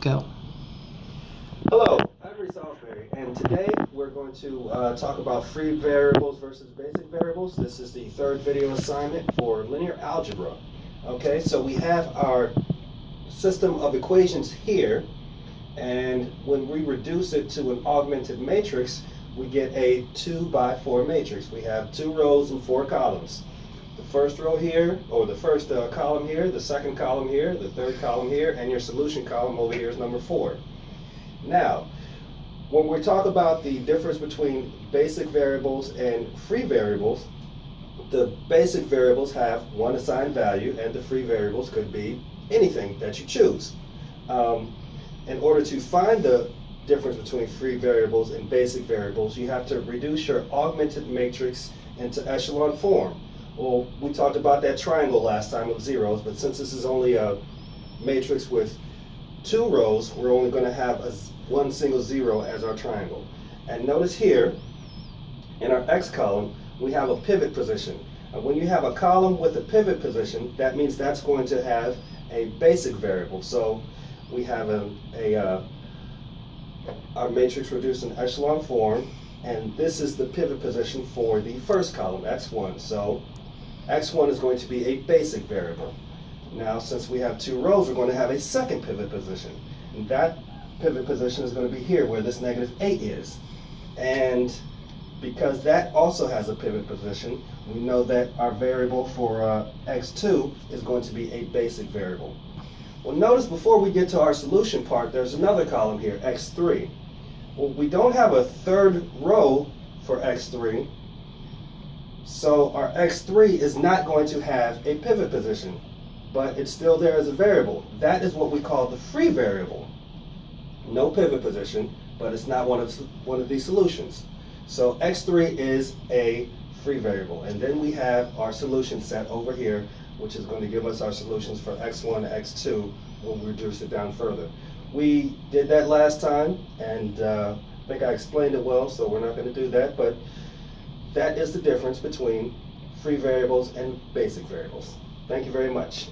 Go. Hello, I'm Reese Salisbury, and today we're going to talk about free variables versus basic variables. This is the third video assignment for linear algebra. Okay, so we have our system of equations here, and when we reduce it to an augmented matrix, we get a 2x4 matrix. We have 2 rows and 4 columns. The first row here, or the first column here, the second column here, the third column here, and your solution column over here is number 4. Now, when we talk about the difference between basic variables and free variables, the basic variables have one assigned value, and the free variables could be anything that you choose. In order to find the difference between free variables and basic variables, you have to reduce your augmented matrix into echelon form. Well, we talked about that triangle last time of zeros, but since this is only a matrix with 2 rows, we're only going to have one single 0 as our triangle. And notice here, in our x column, we have a pivot position. And when you have a column with a pivot position, that means that's going to have a basic variable. So we have our matrix reduced in echelon form, and this is the pivot position for the first column, x1. So x1 is going to be a basic variable. Now, since we have 2 rows, we're going to have a second pivot position. And that pivot position is going to be here, where this -8 is. And because that also has a pivot position, we know that our variable for x2 is going to be a basic variable. Well, notice before we get to our solution part, there's another column here, x3. Well, we don't have a third row for x3, so our x3 is not going to have a pivot position, but it's still there as a variable. That is what we call the free variable. No pivot position, but it's not one of these solutions. So x3 is a free variable, and then we have our solution set over here, which is going to give us our solutions for x1 and x2 when we reduce it down further. We did that last time, and I think I explained it well, so we're not going to do that, but that is the difference between free variables and basic variables. Thank you very much.